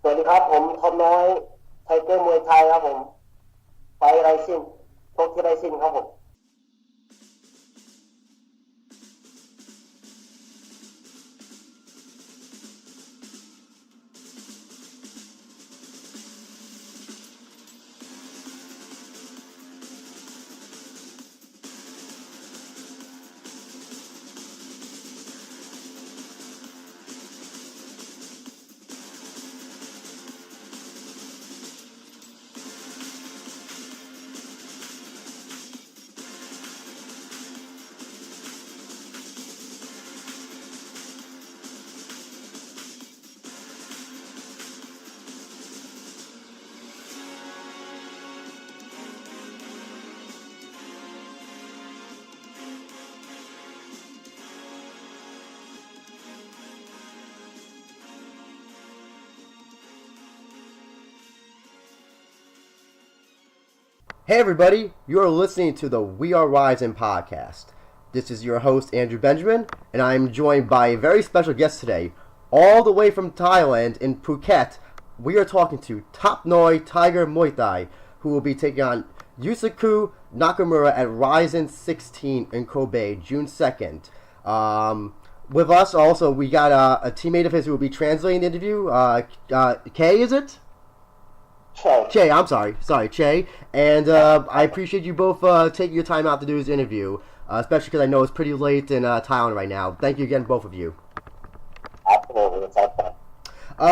สวัสดีครับผมทอมน้อยไทเกอร์มวยไทยครับผมไปไรซินพบที่ไรซินครับผม Hey everybody, you are listening to the We Are Rizin podcast. This is your host Andrew Benjamin, and I am joined by a very special guest today. All the way from Thailand in Phuket, we are talking to Topnoi Tiger Muay Thai, who will be taking on Yusaku Nakamura at Rizin 16 in Kobe, June 2nd. With us also, we got a teammate of his who will be translating the interview. Kay, is it? Che, I'm sorry, Che, and I appreciate you both taking your time out to do this interview, especially because I know it's pretty late in Thailand right now. Thank you again, both of you. Absolutely, it's okay.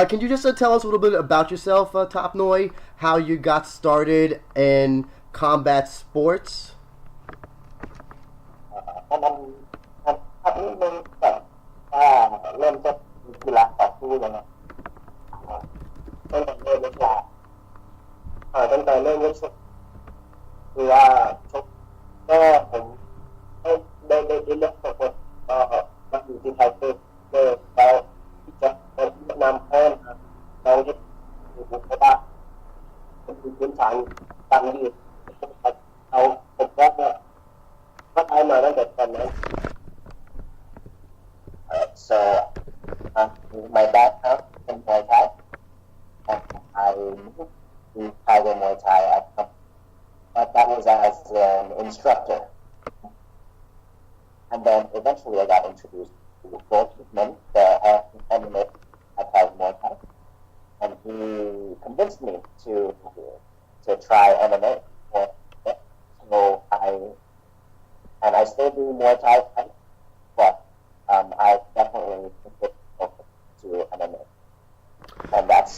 Can you just tell us a little bit about yourself, Topnoi, how you got started in combat sports? อันนี้มึงแบบว่าเริ่มต้นกีฬาต่อสู้ยังไงตั้งแต่เริ่มเล่นกีฬาตั้งแต่เริ่มเล่นคือว่าชกก็ผมได้เลือกตัวคนก็มาอยู่ที่ไทยเพื่อเราที่จะนำเพิ่มเราที่อยู่บนบ้านเป็นพื้นฐานตั้งยืดเราผมก็ได้มาตั้งแต่ตอนนั้น So my background in Muay Thai, and I moved to Tiger Muay Thai. But that was as an instructor, and then eventually I got introduced to George Hickman, the MMA at Tiger Muay Thai, and he convinced me to try MMA. So I still do Muay Thai, but I definitely consider to MMA, and that's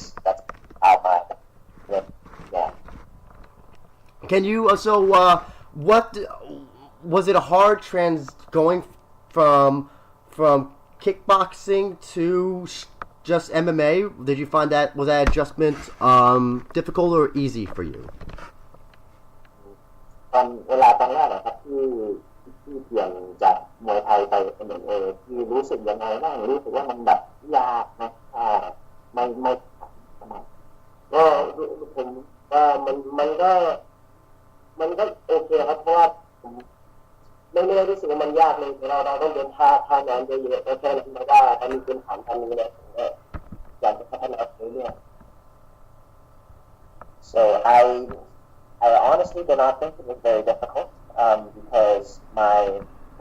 how my yeah. Can you what was it a hard going from kickboxing to just MMA? Did you find was that adjustment difficult or easy for you? เวลาตอนแรกนะครับที่เปลี่ยนจากมวยไทยไป MMA ที่รู้สึกยังไงบ้างรู้สึกว่ามันแบบยากนะไม่สมัครก็ผมว่ามันก็โอเคครับเพราะว่าผมไม่รู้สึกว่ามันยากเลยเราต้องเรียนท่านั้นเยอะๆแค่นั้นไม่ได้ถ้ามีพื้นฐานทางนี้เนี่ยอยากจะพัฒนาไปเรื่อย So I honestly do not think it was very difficult because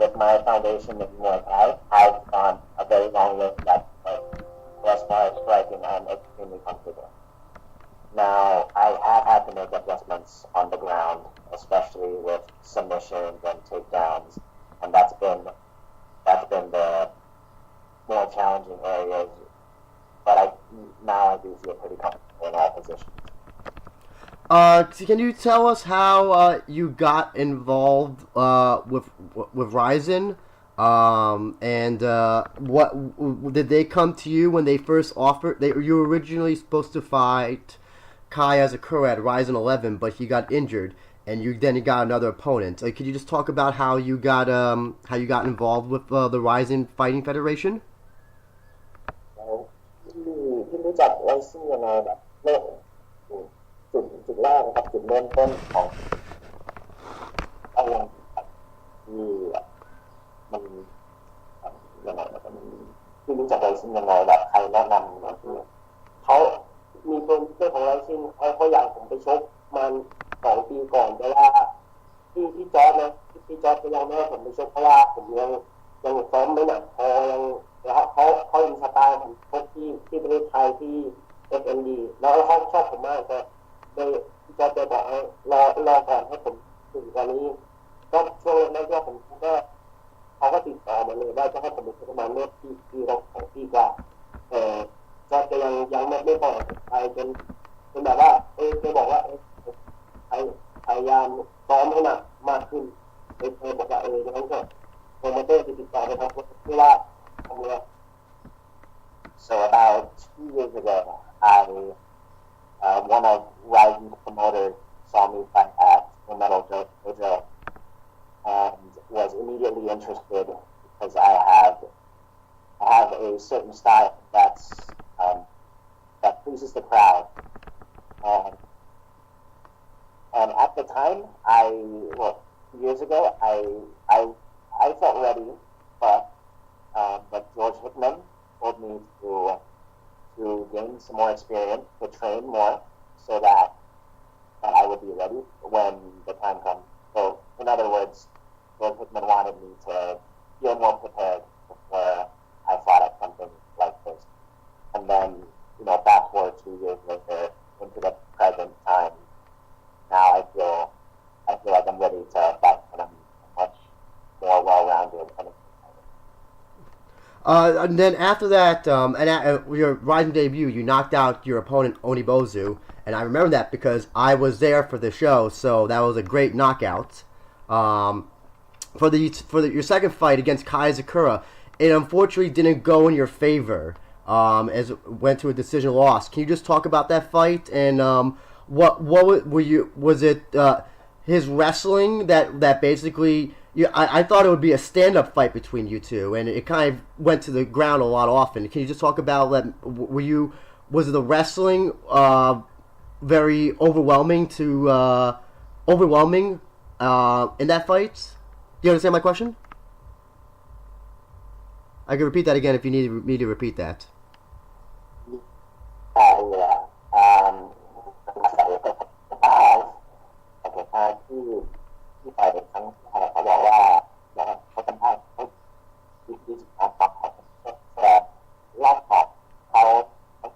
with my foundation in Muay Thai, I've gone a very long way that as far as striking, I'm extremely comfortable. Now, I have had to make adjustments on the ground, especially with submissions and takedowns, and that's been the more challenging areas. But now I do feel pretty comfortable in all positions. Can you tell us how you got involved with Rizin, and what did they come to you when they first offered? You were originally supposed to fight Kai as a pro at Rizin 11, but he got injured, and you got another opponent. Could you just talk about how you got involved with the Rizin Fighting Federation? ที่รู้จักไรซิ่งยังไงแบบเริ่มจุดแรกนะครับจุดเริ่มต้นของอะไรที่มันยังไงนะครับที่รู้จักไรซิ่งยังไงแบบใครแนะนำเขามี เจ้าของไรซินเขาอยากผมไปชกมัน2 ปีก่อนแต่ว่าที่จอร์จนะที่จอร์จก็ยังไม่ให้ผมไปชกเพราะว่าผมยังซ้อมไม่หนักพอยังแล้วเขาอินสไตล์ผมชกที่ประเทศไทยที่ FMD แล้วเขาชอบผมมากแต่เลยพี่จอร์จจะบอกให้รอก่อนให้ผมถึงวันนี้ก็ช่วงแรกๆผมก็เขาก็ติดต่อมาเลยว่าจะให้ผมไปชกประมาณเมื่อปีเรา2 ปีกว่าก็จะยังไม่ปล่อยไปจนแบบว่าเคยบอกว่าพยายามซ้อมให้หนักมากขึ้นเคยบอกว่าอย่างนั้นก็โปรโมเตอร์ติดต่อไปทางเพื่อว่าทำเลย So about 2 years ago, one of Rizin's promoters saw me fight at the Metal Dojo and was immediately interested because I have a certain style that pleases the crowd. And at the time, 2 years ago, I felt ready, but George Hickman told me to gain some more experience, to train more, so that I would be ready when the time comes. So, in other words, George Hickman wanted me to feel more prepared before I fought at something like this. And then, fast forward 2 years later into the present time, now I feel like I'm ready to fight and I'm much more well-rounded. And then after that, your Rizin debut, you knocked out your opponent Onibozu, and I remember that because I was there for the show, so that was a great knockout. For your second fight against Kai Sakura, it unfortunately didn't go in your favor, as it went to a decision loss. Can you just talk about that fight and what was it his wrestling that basically? I thought it would be a stand-up fight between you two, and it kind of went to the ground a lot often. Can you just talk about that? Was the wrestling very overwhelming in that fight? Do you understand my question? I can repeat that again if you need me to repeat that. He ต่อยครั้งเขาบอกว่าเขาทำได้20 ครั้งแต่รอบต่อเขา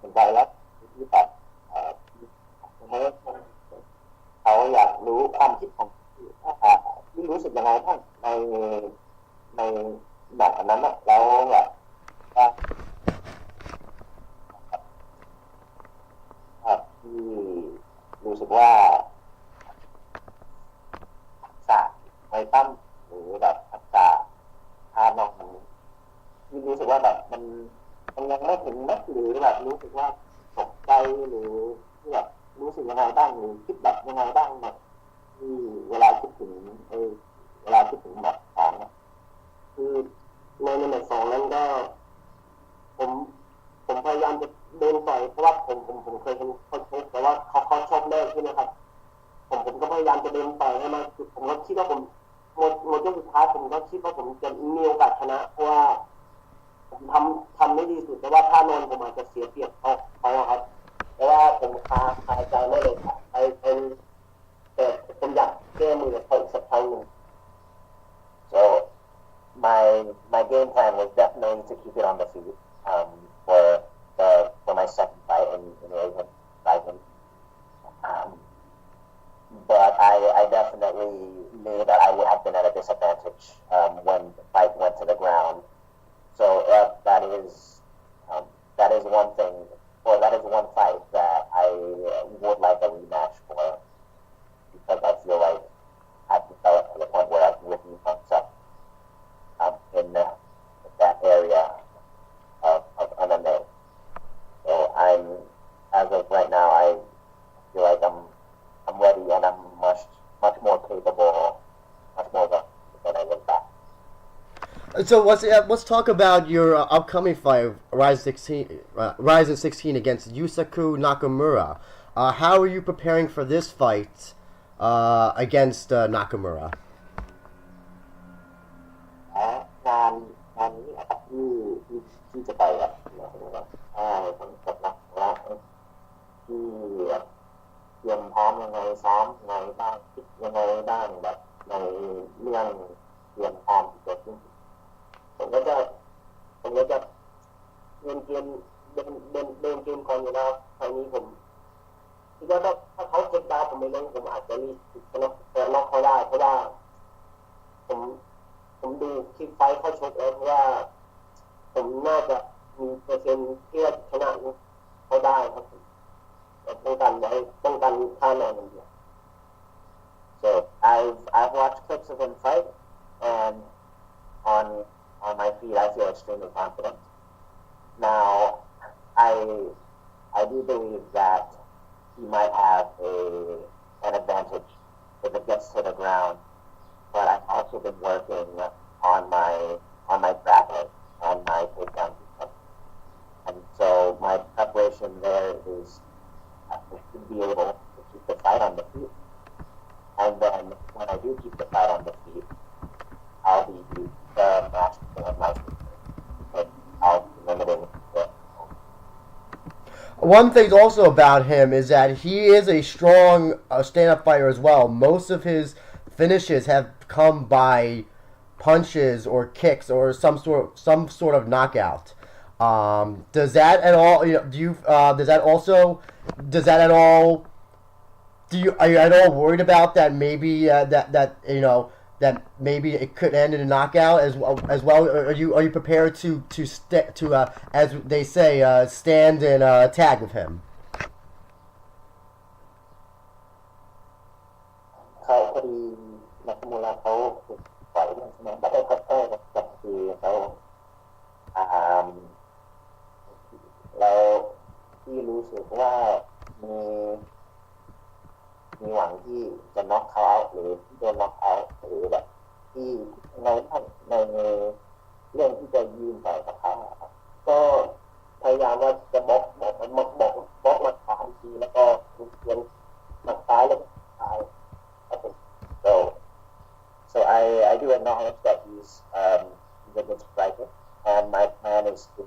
สนใจแล้วที่แบบเขาอยากรู้ความคิดของที่รู้สึกยังไงบ้างในแบบนั้นนะแล้วแบบที่รู้สึกว่าไว้ตั้มหรือแบบทักษะท่านอกมันที่รู้สึกว่าแบบมันยังไม่ถึงนะหรือแบบรู้สึกว่าตกใจหรือที่แบบรู้สึกยังไงบ้างหรือคิดแบบยังไงบ้างแบบที่เวลาคิดถึงแบบของคือในแมตช์2นั้นก็ผมพยายามจะเดินต่อยเพราะว่าผมเคยเห็นเขาชกแต่ว่าเขาชอบเลิกใช่ไหมครับผมก็พยายามจะเดินต่อยให้มันผมก็คิดว่าผมหมดยกสุดท้ายผมก็คิดว่าผมจะมีโอกาสชนะเพราะว่าผมทำไม่ดีสุดแต่ว่าถ้านอนผมอาจจะเสียเปรียบเขาครับแต่ว่าผมคาใจไม่เลยแต่ผมอยากแก้มือเขาอีกสักครั้งหนึ่ง So my game plan was definitely to keep it on the feet for my second fight in Rizin. But I definitely knew that I would have been at a disadvantage when the fight went to the ground. So that is one thing, or that is one fight that I would like a rematch for, because I feel like I've developed to the point where I can redeem myself in that area of MMA. So as of right now, I feel like I'm ready and I'm much more capable, much more than I was back. So let's talk about your upcoming fight, Rizin 16 against Yusaku Nakamura. How are you preparing for this fight against Nakamura? งานนี้นะครับที่จะไปผมกับนักที่ ที่เตรียมพร้อมยังไงซ้อมยังไงบ้างคิดยังไงบ้างแบบในเรื่องเตรียมพร้อมที่จะขึ้นผมก็จะเดินเกมเดินเกมก่อนอยู่แล้วคราวนี้ผมคิดว่าถ้าเขาเช็คดาวผมไม่ลงผมอาจจะรีบชนะน็อกเขาได้เพราะว่าผมดูคลิปไฟเขาชกแล้วเพราะว่าผมน่าจะมีเปอร์เซ็นต์ที่จะชนะเขาได้ครับป้องกันค่าแนนอย่างเดียว So I've watched clips of him fight and on my feet I feel extremely confident. Now I do believe that he might have an advantage if it gets to the ground, but I've also been working on my grappling and my takedown defense. And so my preparation there is to be able to keep the fight on the feet. And then when I do keep the fight on the feet, I'll be the master of my but I'll be limiting it. One thing also about him is that he is a strong stand-up fighter as well. Most of his finishes have come by punches or kicks or some sort of knockout. Does that at all? Are you at all worried about that? Maybe that maybe it could end in a knockout as well. Or are you prepared to as they say stand and tag with him? เขาพอดีนักมวยเขาต่อยใช่ไหมแล้วก็กับคือเขาแล้วที่รู้สึกว่ามีหวังที่จะน็อกเขาเอาหรือที่โดนน็อกเอาหรือแบบที่ในเรื่องที่จะยืนต่อยกับเขาก็พยายามว่าจะบล็อกมาถามทีแล้วก็เขียนมาซ้ายแล้วซ้ายSo I do acknowledge that he's a good striker, and my plan is to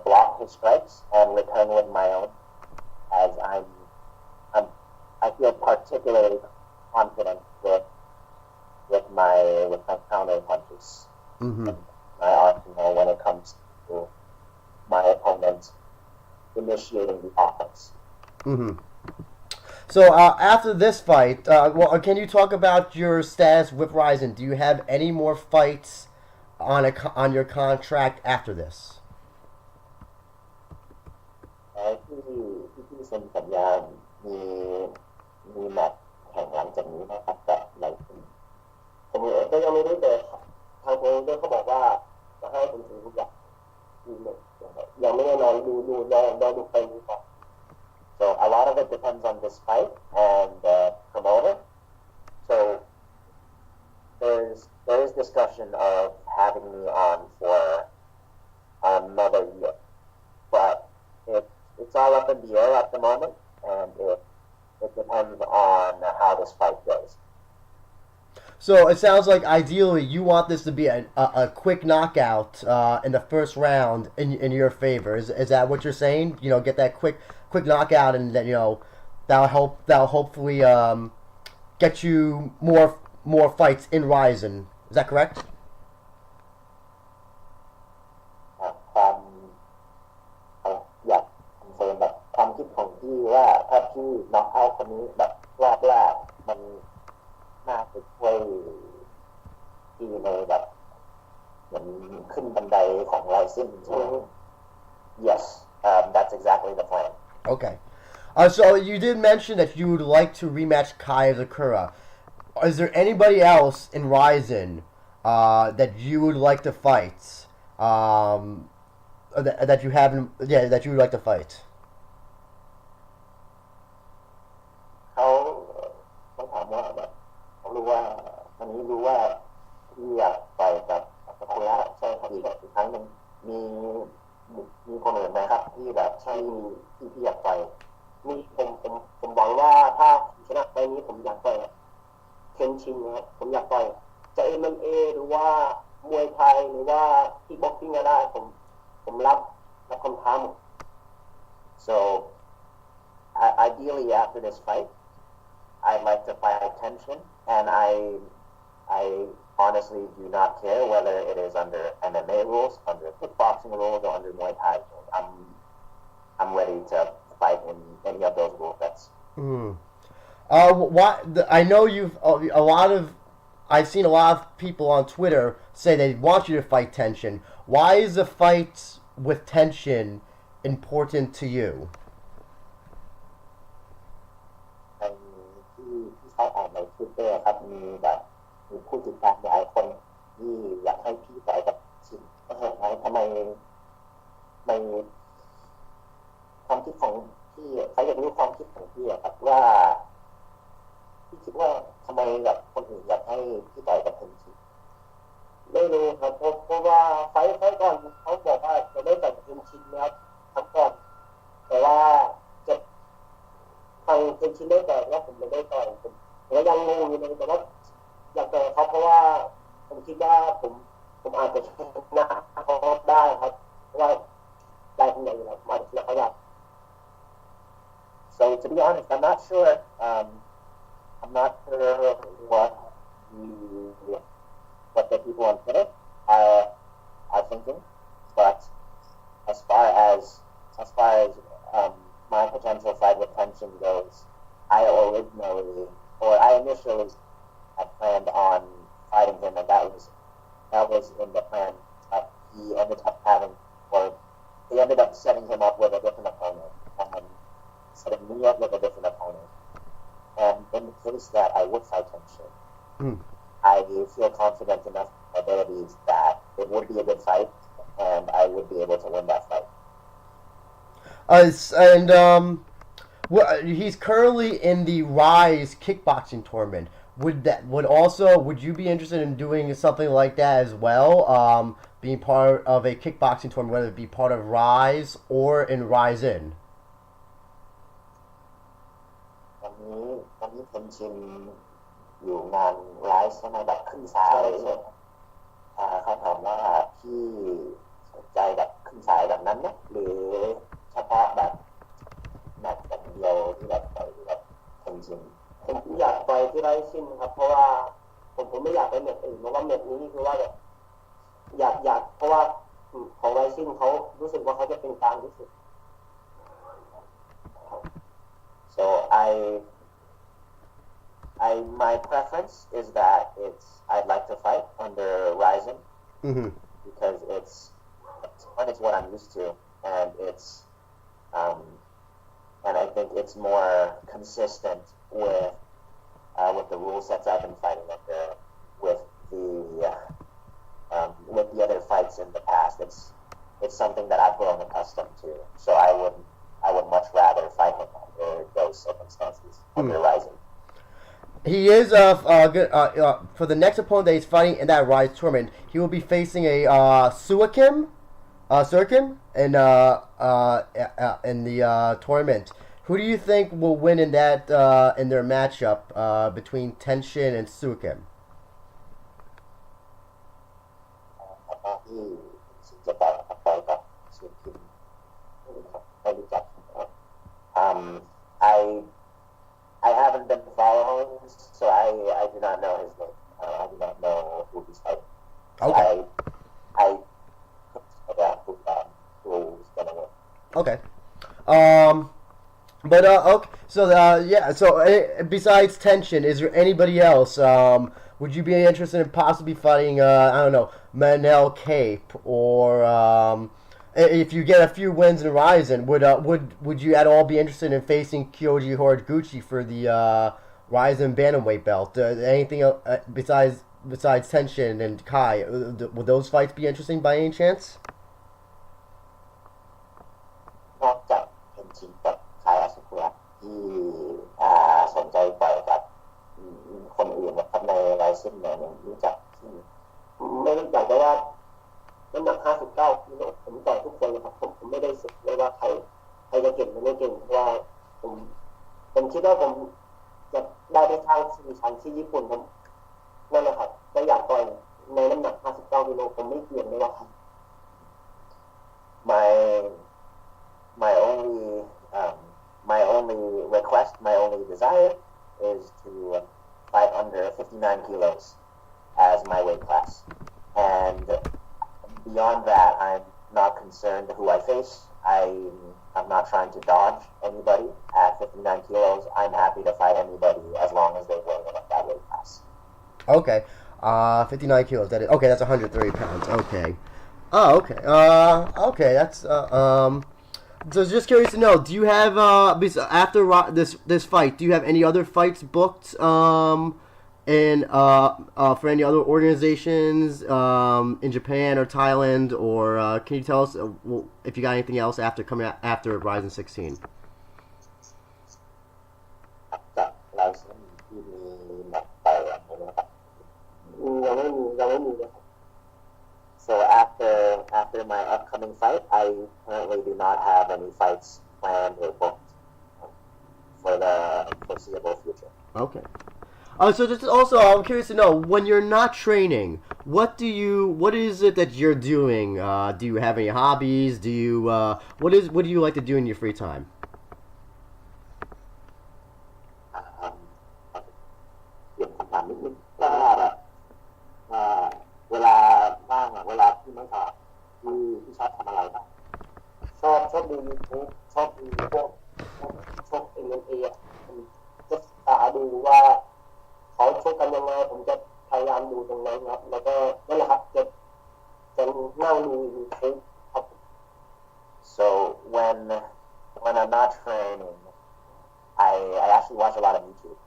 block his strikes and return with my own, as I feel particularly confident with my counter punches, my arsenal when it comes to my opponent initiating the offense. So after this fight, can you talk about your status with Rizin? Do you have any more fights on your contract after this? ที่เซ็นสัญญามีแมตช์แข่งหลังจากนี้นะครับกับไลซินผมก็ยังไม่รู้แต่ทางโปรโมเตอร์เขาบอกว่าจะให้ผมถือทุกอย่างยังไม่แน่นอนดูไปก่อน So a lot of it depends on this fight and the promoter. So there is discussion of having me on for another year, but it's all up in the air at the moment, and it depends on how this fight goes. So it sounds like ideally you want this to be a quick knockout in the first round in your favor. Is that what you're saying? Get that quick knockout, and then that'll hopefully get you more fights in Rizin. Is that correct? ความคิดของพี่ว่าถ้าพี่น็อกเอาท์คนนี้แบบรอบแรกมันน่าจะช่วยพี่ในแบบเหมือนขึ้นบันไดของไลซินใช่ไหม Yes, that's exactly the plan. Okay. So you did mention that you would like to rematch Kaya Sakura. Is there anybody else in Rizin that you would like to fight? That you haven't, that you would like to fight? เขาต้องถามว่าแบบเขารู้ว่าวันนี้รู้ว่าพี่อยากไปกับสักุระใช่ครับอีกครั้งหนึ่งมีคนอื่นไหมครับที่แบบใช่ที่พี่อยากไปมีผมหวังว่าถ้าชนะไปนี้ผมอยากไปเคนชินนะครับผมอยากไปจะ MMA หรือว่ามวยไทยหรือว่าคิกบ็อกซิ่งก็ได้ผมรับคำท้าหมด So ideally after this fight, I'd like to fight Tenshin, and I honestly do not care whether it is under MMA rules, under kickboxing rules, or under Muay Thai rules. I'm ready to fight in any of those rule sets. I know I've seen a lot of people on Twitter say they want you to fight Tenshin. Why is a fight with Tenshin important to you? ที่เขาอ่านใน Twitter ครับมีผู้ติดตามหลายคนที่อยากให้พี่ต่อยกับชินทำไมความคิดของพี่เขาอยากรู้ความคิดของพี่ครับว่าพี่คิดว่าทำไมแบบคนอื่นอยากให้พี่ต่อยกับเทนชินไม่รู้ครับเพราะว่าไฟก่อนเขาบอกว่าจะได้ต่อยกับเทนชินแล้วทั้งก่อนแต่ว่าจะทางเทนชินได้ต่อยแล้วผมไม่ได้ต่อยผมก็ยังงงอยู่เลยแต่ว่าอยากต่อยเขาเพราะว่าผมคิดว่าผมอาจจะชนะเขาได้ครับเพราะว่าได้ตรงไหนอยู่แล้วอาจจะชนะเขาได้ So to be honest, I'm not sure what the people on Twitter are thinking, but as far as my potential fight with Tenshin goes, I initially had planned on fighting him, and that was in the plan. He ended up setting him up with a different opponent, and setting me up with a different opponent. And in the case that I would fight Tenshin, I feel confident enough in my abilities that it would be a good fight, and I would be able to win that fight. He's currently in the Rise kickboxing tournament. Would you be interested in doing something like that as well? Being part of a kickboxing tournament, whether it be part of Rise or in Rizin? วันนี้เทนชินอยู่งานไลฟ์ใช่ไหมแบบขึ้นสายใช่เขาถามว่าพี่สนใจแบบขึ้นสายแบบนั้นไหมหรือเฉพาะแบบแมตช์แบบเดียวที่แบบต่อยแบบเทนชินผมอยากไปที่ไรชินครับเพราะว่าผมไม่อยากไปแมตช์อื่นเพราะว่าแมตช์นี้คือว่าแบบอยากเพราะว่าของไรชินเขารู้สึกว่าเขาจะเป็นกลางที่สุด So my preference is that I'd like to fight under Rizin because it's what I'm used to, and and I think it's more consistent with the rule sets I've been fighting under with the other fights in the past. It's something that I've grown accustomed to. So I would much rather fight him under those circumstances under Rizin. He is for the next opponent that he's fighting in that Rise tournament. He will be facing a Surkim in the tournament. Who do you think will win in that in their matchup between Tenshin and Surkim? I haven't been following, so I do not know his name. I do not know who he's fighting. Okay. Who's gonna win. Okay. Okay. So besides Tenshin, is there anybody else? Would you be interested in possibly fighting? I don't know, Manel Cape, or if you get a few wins in Rizin, would you at all be interested in facing Kyoji Horiguchi for the Rizin bantamweight belt? Anything else, besides Tenshin and Kai? Would those fights be interesting by any chance? นอกจากเทนชินกับคายอาซุกุระที่สนใจต่อยกับคนอื่นนะครับในไรซิ่งเนี่ยรู้จักที่ไม่รู้จักแต่ว่าน้ำหนัก59กิโลผมต่อยทุกคนเลยครับผมไม่ได้สึกเลยว่าใครจะเก่งหรือไม่เก่งเพราะว่าผมคิดว่าผมจะได้ไปทางสื่อชั้นที่ญี่ปุ่นผมนั่นแหละครับก็อยากต่อยในน้ำหนัก59กิโลผมไม่เกี่ยงเลยว่าใคร My only only request, my only desire is to fight under 59 kilos as my weight class. And beyond that, I'm not concerned who I face. I'm not trying to dodge anybody at 59 kilos. I'm happy to fight anybody as long as they weigh in at that weight class. Okay. 59 kilos. That is okay. That's 130 pounds. Okay. Oh, okay. Okay. That's So just curious to know, do you have after this fight, do you have any other fights booked in for any other organizations in Japan or Thailand, or can you tell us if you got anything else after coming out after Rizin 16? So after my upcoming fight, I currently do not have any fights planned or booked for the foreseeable future. Okay. So just also, I'm curious to know, when you're not training, what is it that you're doing? Do you have any hobbies? What do you like to do in your free time? เปลี่ยนคำถามนิดนึงว่าเวลาว่างเวลาที่ไม่ทำที่ชอบทำอะไรบ้างชอบดู YouTube ชอบดูพวกชอบ MMA อ่ะจะศึกษาดูว่าเขาชกกันยังไงผมจะพยายามดูตรงนั้นครับแล้วก็นั่นแหละครับจะนั่งดู YouTube ครับ So when I'm not training, I actually watch a lot of YouTube,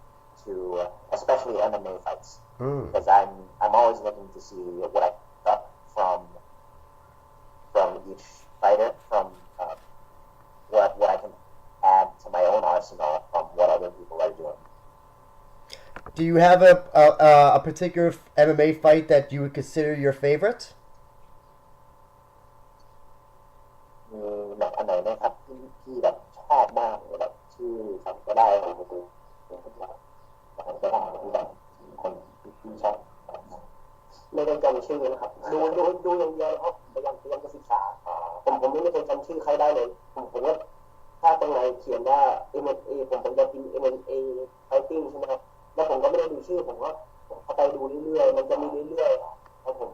especially MMA fights, because I'm always looking to see what I pick up from each fighter, from what I can add to my own arsenal from what other people are doing. Do you have a particular MMA fight that you would consider your favorite? อันไหนนะครับที่แบบชอบมากแบบชื่อจำก็ได้ครับผมก็ได้แบบคนที่ชอบไม่ได้จำชื่อนะครับดูอย่างเดียวครับพยายามจะศึกษาผมไม่เคยจำชื่อใครได้เลยผมว่าถ้าตรงไหนเขียนว่า MMA ผมจะพิมพ์ MMA Fighting ใช่ไหมครับแล้วผมก็ไม่ได้ดูชื่อผมก็เข้าไปดูเรื่อยๆมันจะมีเรื่อยๆครับผม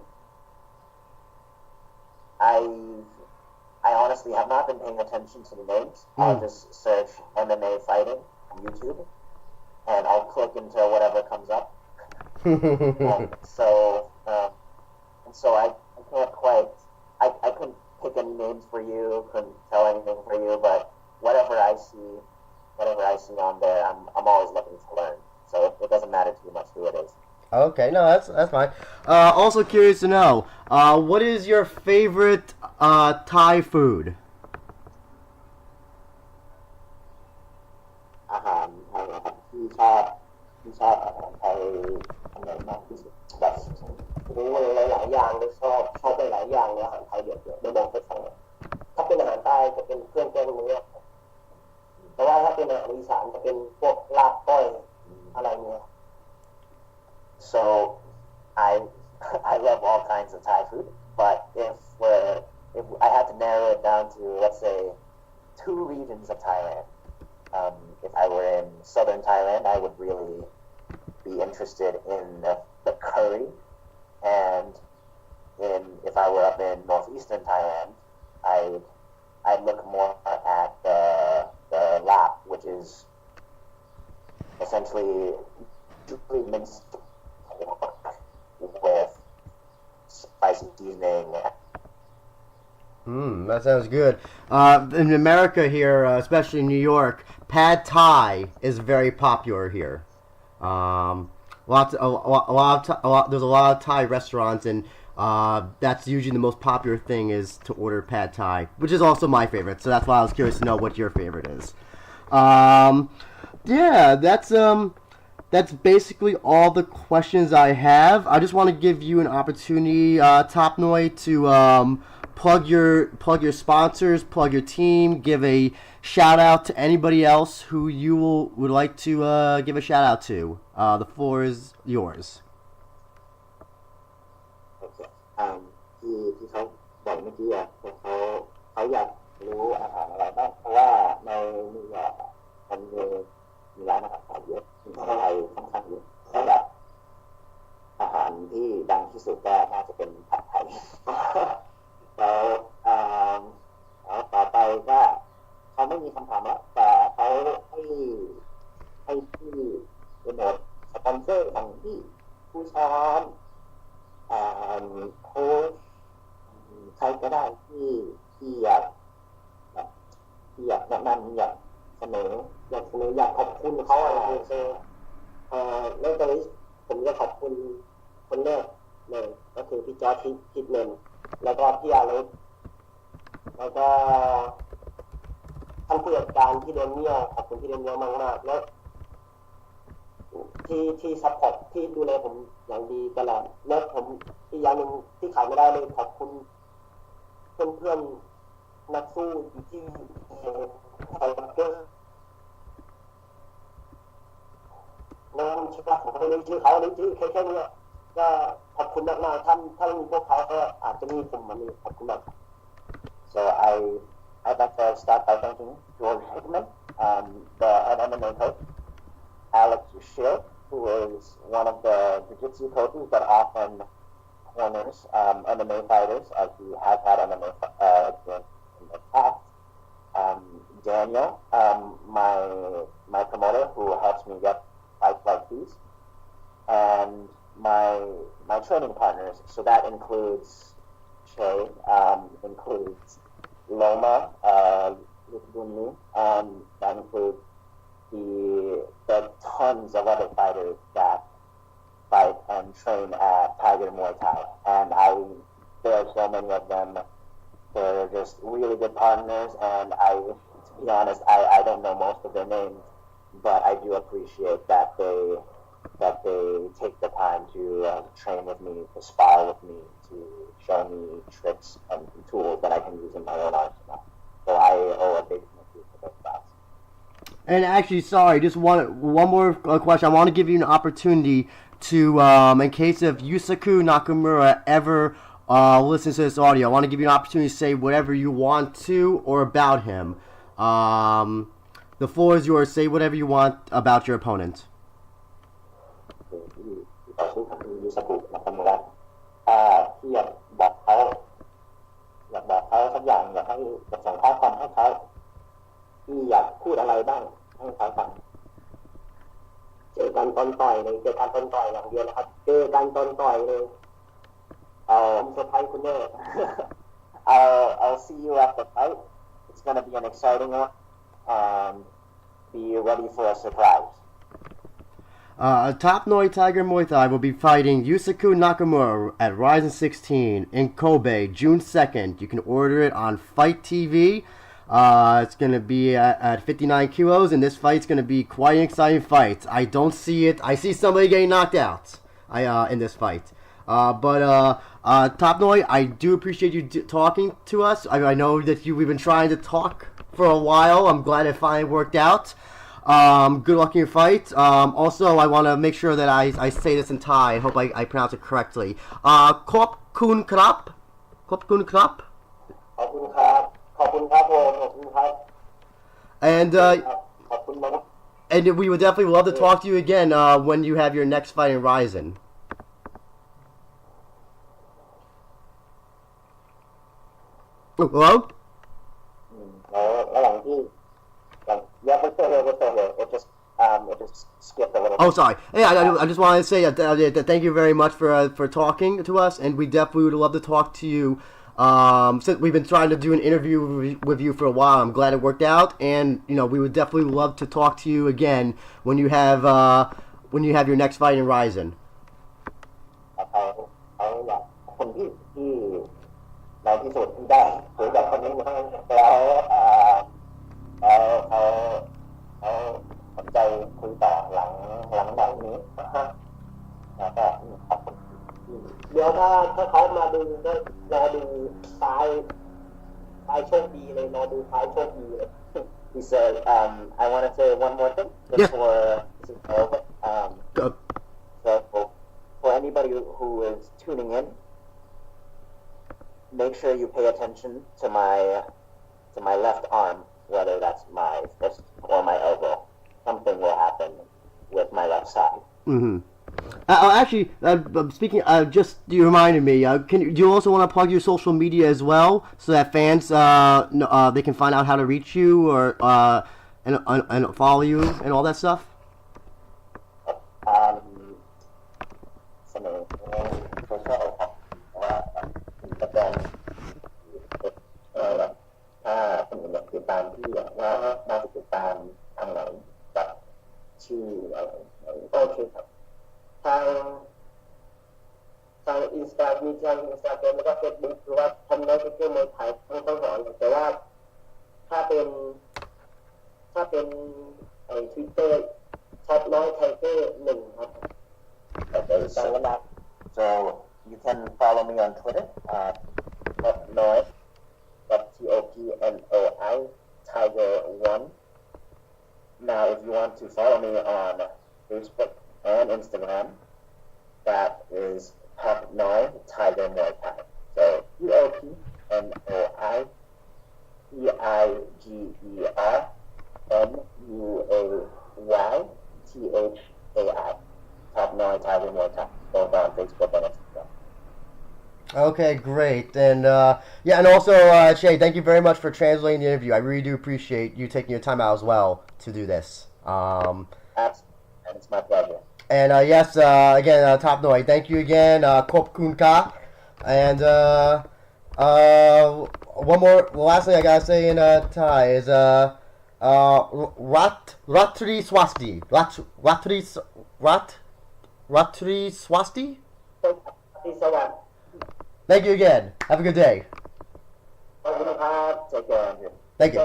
I honestly have not been paying attention to the names. I'll just search MMA fighting on YouTube, and I'll click into whatever comes up. and so I can't quite. I couldn't pick any names for you. Couldn't tell anything for you. But whatever I see on there, I'm always looking to learn. So it doesn't matter too much who it is. Okay, no, that's fine. Also curious to know, what is your favorite Thai food? อาหารไทยนะครับที่ชอบอาหารไทยอันไหนมากที่สุดแบบรู้หลายๆอย่างเลยชอบหลายๆอย่างเลยอาหารไทยเดี๋ยวไม่บอกให้ฟังถ้าเป็นอาหารใต้จะเป็นเครื่องแกงเนื้อแต่ว่าถ้าเป็นอาหารอีสานจะเป็นพวกลาบก้อยอะไรเงี้ย So I love all kinds of Thai food, but if I had to narrow it down to, let's say, 2 regions of Thailand, if I were in southern Thailand, I would really be interested in the curry, and if I were up in northeastern Thailand, I'd look more at the lap, which is essentially minced with spicy seasoning. That sounds good. In America here, especially in New York, pad Thai is very popular here. There's a lot of Thai restaurants, and that's usually the most popular thing is to order pad Thai, which is also my favorite. So that's why I was curious to know what your favorite is. Yeah, that's basically all the questions I have. I just want to give you an opportunity, Topnoi, to plug your sponsors, plug your team, give a shout out to anybody else who you would like to give a shout out to. The floor is yours. ที่เขาบอกเมื่อกี้เขาอยากรู้อาหารอะไรบ้างเพราะว่าในนิวยอร์กมัน มันมีร้านอาหารไทยเยอะมีอาหารไทยค่อนข้างเยอะแต่แบบอาหารที่ดังที่สุดก็น่าจะเป็นผัดไทยแล้วต่อไปก็เขาไม่มีคำถามแล้วแต่เขาให้ที่เป็นหมดสปอนเซอร์ของที่ผู้สอนโค้ชใครก็ได้ที่อยากแนะนำอยากเสนออยากขอบคุณเขาอะไรคือเรื่องตรงนี้ผมจะขอบคุณคนแรกเลยก็คือพี่จอร์จฮิกแมนแล้วก็พี่อารุธแล้วก็ท่านผู้จัดการที่เดนเนียขอบคุณที่เดนเนียมากๆแล้วที่ซัพพอร์ตที่ดูแลผมอย่างดีตลอดแล้วผมอีกอย่างหนึ่งที่ขายไม่ได้เลยขอบคุณเพื่อนๆนักสู้อยู่ที่ไทยเกอร์น้องชื่อว่าผมไม่รู้ชื่อเขาเลยชื่อแค่นี้ก็ขอบคุณมากๆถ้าไม่มีพวกเขาก็อาจจะมีผมวันนี้ขอบคุณมาก So I'd like to start by thanking George Hickman, the head MMA coach, Alex Shield, who is one of the jiu-jitsu coaches that often corners MMA fighters, as he has had MMA experience in the past. Daniel, my promoter, who helps me get fights like these, and my training partners. So that includes Shay, includes Loma, Lukbunmi, and that includes the tons of other fighters that fight and train at Tiger Muay Thai. And there are so many of them. They're just really good partners, and to be honest, I don't know most of their names, but I do appreciate that they take the time to train with me, to spar with me, to show me tricks and tools that I can use in my own arsenal. So I owe a big thank you to those guys. And actually, sorry, just one more question. I want to give you an opportunity to, in case if Yusaku Nakamura ever listens to this audio, I want to give you an opportunity to say whatever you want to or about him. The floor is yours. Say whatever you want about your opponent. ยูสกุนาคามุระที่อยากบอกเขาสักอย่างอยากส่งข้อความให้เขาที่อยากพูดอะไรบ้างให้เขาฟังเจอกันตอนต่อยเลยเจอกันตอนต่อยอย่างเดียวนะครับเจอกันตอนต่อยเลยผมเซอร์ไพรส์คุณแน่ I'll see you at the fight. It's going to be an exciting one, and be ready for a surprise. Topnoi Tiger Muay Thai will be fighting Yusaku Nakamura at Rizin 16 in Kobe, June 2nd. You can order it on Fight TV. It's going to be at 59 kilos, and this fight's going to be quite an exciting fight. I don't see it. I see somebody getting knocked out in this fight. But Topnoi, I do appreciate you talking to us. I know that we've been trying to talk for a while. I'm glad it finally worked out. Good luck in your fight. Also, I want to make sure that I say this in Thai. I hope I pronounce it correctly. Khop kun krap. Khop kun krap. And we would definitely love to talk to you again when you have your next fight in Rizin. Hello? It just skipped a little bit. Oh, sorry. Hey, I just wanted to say that thank you very much for talking to us, and we definitely would love to talk to you. Since we've been trying to do an interview with you for a while, I'm glad it worked out, and we would definitely love to talk to you again when you have your next fight in Rizin. คนที่ในที่สุดที่ได้คุยกับคนนี้แล้วเขาสนใจคุยต่อหลังแบบนี้แล้วก็ขอบคุณเดี๋ยวถ้าเขามาดูก็รอดูท้ายโชคดีเลยรอดูท้ายโชคดีเลย He said, I want to say one more thing before this is over. So for anybody who is tuning in, make sure you pay attention to my left arm, whether that's my fist or my elbow. Mm-hmm. Actually, speaking, just you reminded me. Do you also want to plug your social media as well, so that fans they can find out how to reach you or and follow you and all that stuff? เสนอโซเชียลครับว่ามีประกันถ้าคนอื่นอยากติดตามที่ว่าน่าจะติดตามทางไหนกับชื่ออะไรโอเคครับทางอินสตามีทางอินสตาแกรมแล้วก็เฟซบุ๊กหรือว่าทำน้อยไทเกอร์มวยไทยทั้งสองแต่ว่าถ้าเป็นไอ้ทวิตเตอร์ท็อปน้อยไทเกอร์1ครับ So you can follow me on Twitter Topnoi Topnoi Tiger 1. Now if you want to follow me on Facebook and Instagram, that is Topnoi Tiger Muay Thai. So Topnoi TigerMuay Topnoi Tiger Muay Thai, both on Facebook and Instagram. Okay, great. And and also, Shay, thank you very much for translating the interview. I really do appreciate you taking your time out as well to do this. Absolutely, and it's my pleasure. And yes, again, Topnoi, thank you again, Kop Kunka. And one more, the last thing I gotta say in Thai is Ratri Swasti. Ratri Swasti? Thank you again. Have a good day. Take care, Andrew. Thank you.